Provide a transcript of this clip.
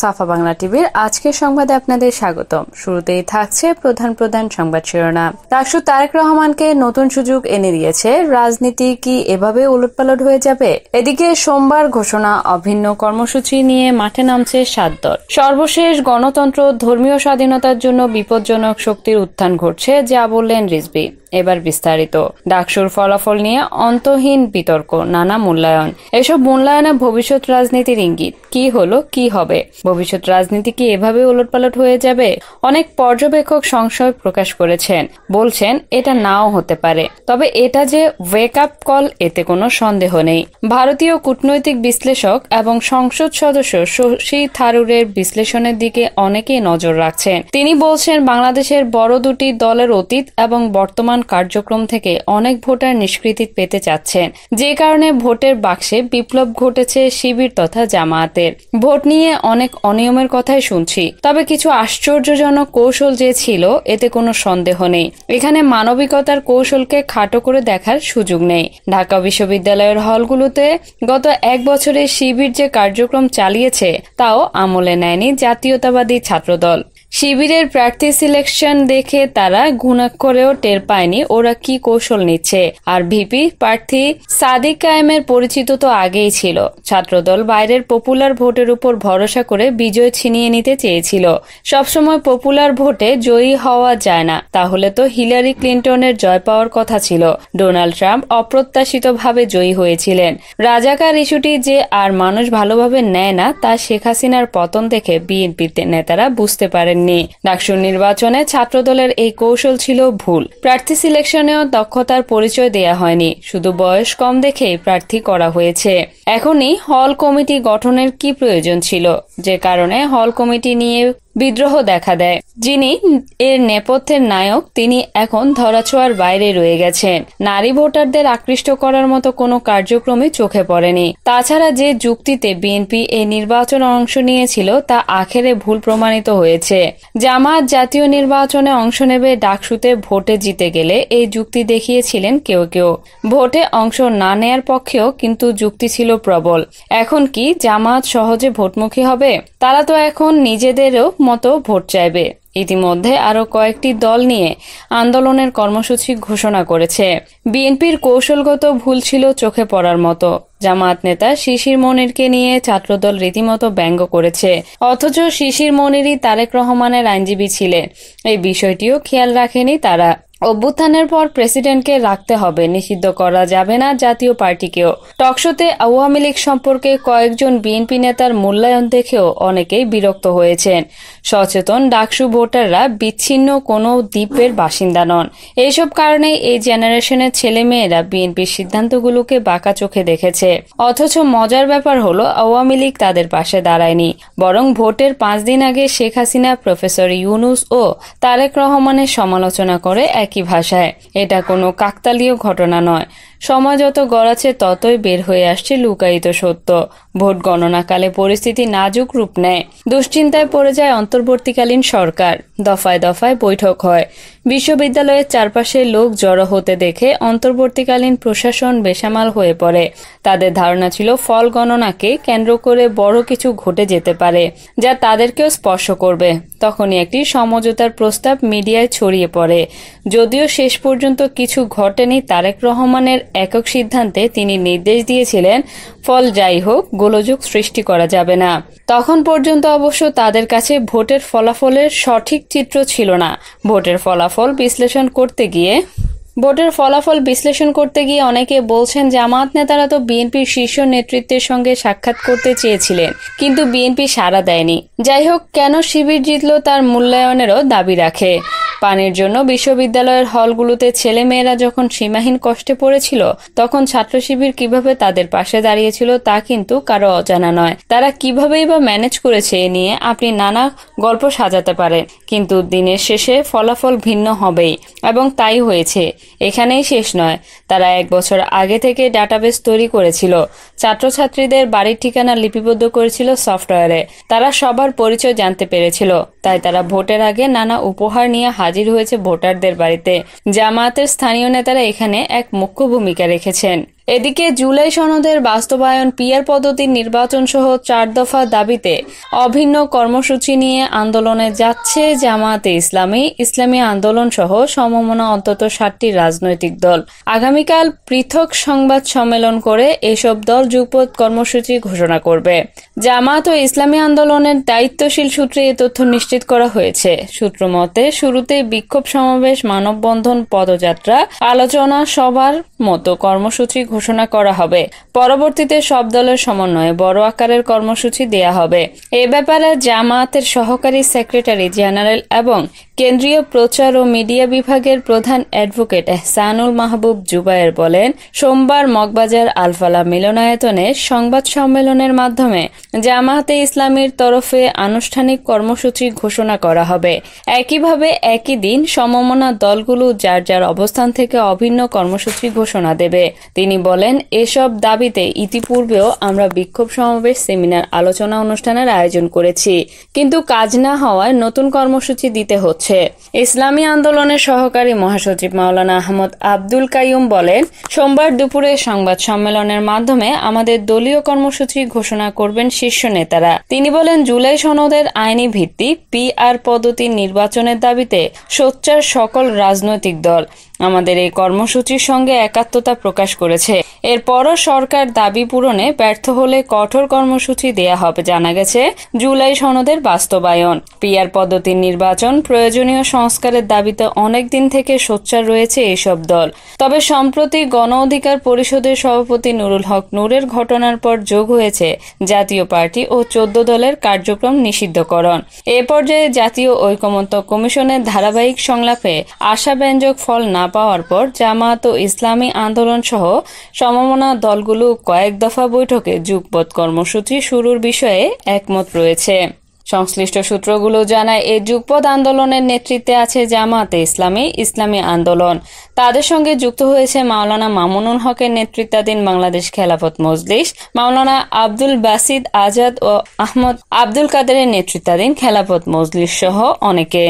সাফা বাংলা টিভির আজকের সংবাদে আপনাদের স্বাগতম। শুরুতেই থাকছে প্রধান প্রধান সংবাদ শিরোনাম। ডাকসু তারেক রহমানকে নতুন সুযোগ এনে দিয়েছে, রাজনীতি কি এভাবে উলটপালট হয়ে যাবে? এদিকে সোমবার ঘোষণা অভিন্ন কর্মসূচি নিয়ে মাঠে নামছে 7 দল। সর্বশেষ গণতন্ত্র ধর্মীয় স্বাধীনতার জন্য বিপজ্জনক শক্তির উত্থান ঘটছে, যা বললেন রিজভী। এবার বিস্তারিত। ডাকসুর ফলাফল নিয়ে অন্তহীন বিতর্ক, নানা মূল্যায়ন। এসব মূল্যায়নে ভবিষ্যৎ রাজনীতির ইঙ্গিত। কি হলো, কি হবে? ভবিষ্যৎ রাজনীতি কি এভাবে উলটপালট হয়ে যাবে? অনেক পর্যবেক্ষক সংশয় প্রকাশ করেছেন, বলছেন এটা নাও হতে পারে। তবে এটা যে ওয়েক আপ কল, এতে কোনো সন্দেহ নেই। ভারতীয় কূটনৈতিক বিশ্লেষক এবং সংসদ সদস্য শশী থারুরের বিশ্লেষণের দিকে অনেকেই নজর রাখছেন। তিনি বলছেন, বাংলাদেশের বড় দুটি দলের অতীত এবং বর্তমান কার্যক্রম থেকে অনেক ভোটার নিষ্কৃতি পেতে চাচ্ছেন, যে কারণে ভোটের বাক্সে বিপ্লব ঘটেছে শিবির তথা জামায়াতের। ভোট নিয়ে অনেক অনিয়মের কথাই শুনছি, তবে কিছু আশ্চর্যজনক কৌশল যে ছিল, এতে কোনো সন্দেহ নেই। এখানে মানবিকতার কৌশলকে খাটো করে দেখার সুযোগ নেই। ঢাকা বিশ্ববিদ্যালয়ের হলগুলোতে গত 1 বছরে শিবির যে কার্যক্রম চালিয়েছে, তাও আমলে নেয়নি জাতীয়তাবাদী ছাত্রদল। শিবিরের প্রার্থী সিলেকশন দেখে তারা ঘুণাক্ষরেও টের পায়নি ওরা কি কৌশল নিচ্ছে। আর ভিপি প্রার্থী সাদিক কায়েমের পরিচিত তো আগেই ছিল। ছাত্রদল বাইরের পপুলার ভোটের উপর ভরসা করে বিজয় ছিনিয়ে নিতে চেয়েছিল। সবসময় পপুলার ভোটে জয়ী হওয়া যায় না, তাহলে তো হিলারি ক্লিন্টনের জয় পাওয়ার কথা ছিল। ডোনাল্ড ট্রাম্প অপ্রত্যাশিতভাবে জয়ী হয়েছিলেন। রাজাকার ইস্যুটি যে আর মানুষ ভালোভাবে নেয় না, তা শেখ হাসিনার পতন দেখে বিএনপি নেতারা বুঝতে পারেন। ডাকসুর নির্বাচনে ছাত্রদলের এই কৌশল ছিল ভুল। প্রার্থী সিলেকশনেও দক্ষতার পরিচয় দেয়া হয়নি, শুধু বয়স কম দেখেই প্রার্থী করা হয়েছে। এখনই হল কমিটি গঠনের কি প্রয়োজন ছিল, যে কারণে হল কমিটি নিয়ে বিদ্রোহ দেখা দেয়। যিনি এর নেপথ্যের নায়ক, তিনি এখন ধরাছোঁয়ার বাইরে রয়ে গেছেন। নারী ভোটারদের আকৃষ্ট করার মতো কোনো কার্যক্রমই চোখে পড়েনি। তাছাড়া যে যুক্তিতে বিএনপি এই নির্বাচনে অংশ নিয়েছিল, তা আখেরে ভুল প্রমাণিত হয়েছে। জামায়াত জাতীয় নির্বাচনে অংশ নেবে ডাকসুতে ভোটে জিতে গেলে, এই যুক্তি দেখিয়েছিলেন কেউ কেউ। ভোটে অংশ না নেয়ার পক্ষেও কিন্তু যুক্তি ছিল প্রবল। এখন কি জামায়াত সহজে ভোটমুখী হবে? তারা তো এখন নিজেদেরও মতো ভোট চাইবে। ইতিমধ্যে আরো কয়েকটি দল নিয়ে আন্দোলনের কর্মসূচি ঘোষণা করেছে। বিএনপির কৌশলগত ভুল ছিল চোখে পড়ার মতো। জামায়াত নেতা শিশির মনিরকে নিয়ে ছাত্রদল রীতিমতো ব্যঙ্গ করেছে, অথচ শিশির মনিরই তারেক রহমানের আইনজীবী ছিলেন। এই বিষয়টিও খেয়াল রাখেনি তারা। অভ্যুত্থানের পর প্রেসিডেন্টকে রাখতে হবে, নিষিদ্ধ করা যাবে না জাতীয় পার্টিকেও। টকশোতে আওয়ামী লীগ সম্পর্কে কয়েকজন বিএনপি নেতার মূল্যায়ন দেখেও অনেকেই বিরক্ত হয়েছেন। সচেতন ডাকসু ভোটাররা বিচ্ছিন্ন কোনো দ্বীপের বাসিন্দা নন। এইসব কারণেই এই জেনারেশনের ছেলেমেয়েরা বিএনপির সিদ্ধান্তগুলোকে বাঁকা চোখে দেখেছে। অথচ মজার ব্যাপার হলো, আওয়ামী লীগ তাদের পাশে দাঁড়ায়নি, বরং ভোটের 5 দিন আগে শেখ হাসিনা, প্রফেসর ইউনুস ও তারেক রহমানের সমালোচনা করে একই ভাষায়। এটা কোনো কাকতালীয় ঘটনা নয়। সময় যত গড়াচ্ছে ততই বের হয়ে আসছে লুকায়িত সত্য। ভোট গণনাকালে পরিস্থিতি নাজুক রূপ নেয়। দুশ্চিন্তায় পড়ে যায় অন্তর্বর্তীকালীন সরকার। দফায় দফায় বৈঠক হয়। বিশ্ববিদ্যালয়ের চারপাশে লোক জড়ো হতে দেখে অন্তর্বর্তীকালীন প্রশাসন বেসামাল হয়ে পড়ে। তাদের ধারণা ছিল ফল গণনাকে কেন্দ্র করে বড় কিছু ঘটে যেতে পারে, যা তাদেরকেও স্পর্শ করবে। তখনই একটি সমঝোতার প্রস্তাব মিডিয়ায় ছড়িয়ে পড়ে। যদিও শেষ পর্যন্ত কিছু ঘটেনি, তারেক রহমানের একক সিদ্ধান্তে তিনি নির্দেশ দিয়েছিলেন, ফল যাই হোক, গোলযোগ সৃষ্টি করা যাবে না। তখন পর্যন্ত অবশ্য তাদের কাছে ভোটের ফলাফলের সঠিক চিত্র ছিল না। ভোটের ফলাফল বিশ্লেষণ করতে গিয়ে অনেকে বলছেন, জামায়াত নেতারা তো বিএনপির শীর্ষ নেতৃত্বের সঙ্গে সাক্ষাৎ করতে চেয়েছিলেন, কিন্তু বিএনপি সাড়া দেয়নি। যাই হোক, কেন শিবির জিতল তার মূল্যায়নেরও দাবি রাখে। পানির জন্য বিশ্ববিদ্যালয়ের হলগুলোতে ছেলেমেয়েরা যখন সীমাহীন কষ্টে পড়েছিল, তখন ছাত্র শিবির কিভাবে তাদের পাশে দাঁড়িয়েছিল তা কিন্তু কারো অজানা নয়। তারা কিভাবেই বা ম্যানেজ করেছে, এ নিয়ে আপনি নানা গল্প সাজাতে পারেন, কিন্তু দিনের শেষে ফলাফল ভিন্ন হবেই, এবং তাই হয়েছে। এখানেই শেষ নয়। তারা 1 বছর আগে থেকে ডাটাবেস তৈরি করেছিল, ছাত্রছাত্রীদের বাড়ির ঠিকানা লিপিবদ্ধ করেছিল সফটওয়্যারে। তারা সবার পরিচয় জানতে পেরেছিল, তাই তারা ভোটের আগে নানা উপহার নিয়ে হাজির হয়েছে ভোটারদের বাড়িতে। জামায়াতের স্থানীয় নেতারা এখানে এক মুখ্য ভূমিকা রেখেছেন। এদিকে জুলাই সনদের বাস্তবায়ন, পিআর পদ্ধতির নির্বাচন সহ 4 দফা দাবিতে অভিন্ন কর্মসূচি নিয়ে আন্দোলনে যাচ্ছে জামায়াতে ইসলামী, ইসলামী আন্দোলন সহ সমমনা অন্তত 7টি রাজনৈতিক দল। আগামীকাল পৃথক সংবাদ সম্মেলন করে এসব দল যুগপৎ কর্মসূচি ঘোষণা করবে। জামায়াত ও ইসলামী আন্দোলনের দায়িত্বশীল সূত্রে এ তথ্য নিশ্চিত করা হয়েছে। সূত্র মতে শুরুতে বিক্ষোভ সমাবেশ, মানববন্ধন, পদযাত্রা, আলোচনা সভার মতো কর্মসূচি ঘোষণা করা হবে। পরবর্তীতে সব দলের সমন্বয়ে বড় আকারের কর্মসূচি দেয়া হবে। এ ব্যাপারে জামায়াতের সহকারী সেক্রেটারি জেনারেল এবং কেন্দ্রীয় প্রচার ও মিডিয়া বিভাগের প্রধান অ্যাডভোকেট এহসানুল মাহবুব জুবায়ের বলেন, সোমবার মগবাজার আলফালা মিলনায়তনে সংবাদ সম্মেলনের মাধ্যমে জামায়াতে ইসলামীর তরফে আনুষ্ঠানিক কর্মসূচি ঘোষণা করা হবে। একইভাবে একই দিন সমমনা দলগুলো যার যার অবস্থান থেকে অভিন্ন কর্মসূচি ঘোষণা দেবে। তিনি বলেন, এসব দাবিতে ইতিপূর্বেও আমরা বিক্ষোভ সমাবেশ, সেমিনার, আলোচনা অনুষ্ঠানের আয়োজন করেছি, কিন্তু কাজ না হওয়ায় নতুন কর্মসূচি দিতে হচ্ছে। ইসলামী আন্দোলনের সহকারী মহাসচিব মাওলানা আহমদ আব্দুল কাইয়ুম বলেন, সোমবার দুপুরে সংবাদ সম্মেলনের মাধ্যমে আমাদের দলীয় কর্মসূচি ঘোষণা করবেন শীর্ষ নেতারা। তিনি বলেন, জুলাই সনদের আইনি ভিত্তি, পিআর পদ্ধতির নির্বাচনের দাবিতে সোচ্চার সকল রাজনৈতিক দল আমাদের এই কর্মসূচির সঙ্গে একাত্মতা প্রকাশ করেছে। এরপরও সরকার দাবি পূরণে ব্যর্থ হলে কঠোর কর্মসূচি দেয়া হবে। জানা গেছে, জুলাই সনদের বাস্তবায়ন, পিআর পদ্ধতির নির্বাচন, প্রয়োজনীয় সংস্কারের দাবিতে অনেকদিন থেকে সোচ্চার রয়েছে এসব দল। তবে সম্প্রতি গণ অধিকার পরিষদের সভাপতি নুরুল হক নূরের ঘটনার পর যোগ হয়েছে জাতীয় পার্টি ও 14 দলের কার্যক্রম নিষিদ্ধকরণ। এ পর্যায়ে জাতীয় ঐকমত্য কমিশনের ধারাবাহিক সংলাপে আশাব্যঞ্জক ফল না পাওয়ার পর জামায়াত ও ইসলামী আন্দোলন সহ সমমনা দলগুলো কয়েক দফা বৈঠকে যুগপৎ কর্মসূচি শুরুর বিষয়ে একমত রয়েছে। সংশ্লিষ্ট সূত্রগুলো জানায়, এই যুগপৎ আন্দোলনের নেতৃত্বে আছে জামায়াতে ইসলামী, ইসলামী আন্দোলন। তাদের সঙ্গে যুক্ত হয়েছে মাওলানা মামুনুল হকের নেতৃত্বাধীন বাংলাদেশ খেলাফত মজলিস, মাওলানা আব্দুল বাসিদ আজাদ ও আহমদ আব্দুল কাদেরের নেতৃত্বাধীন খেলাফত মজলিস সহ অনেকে।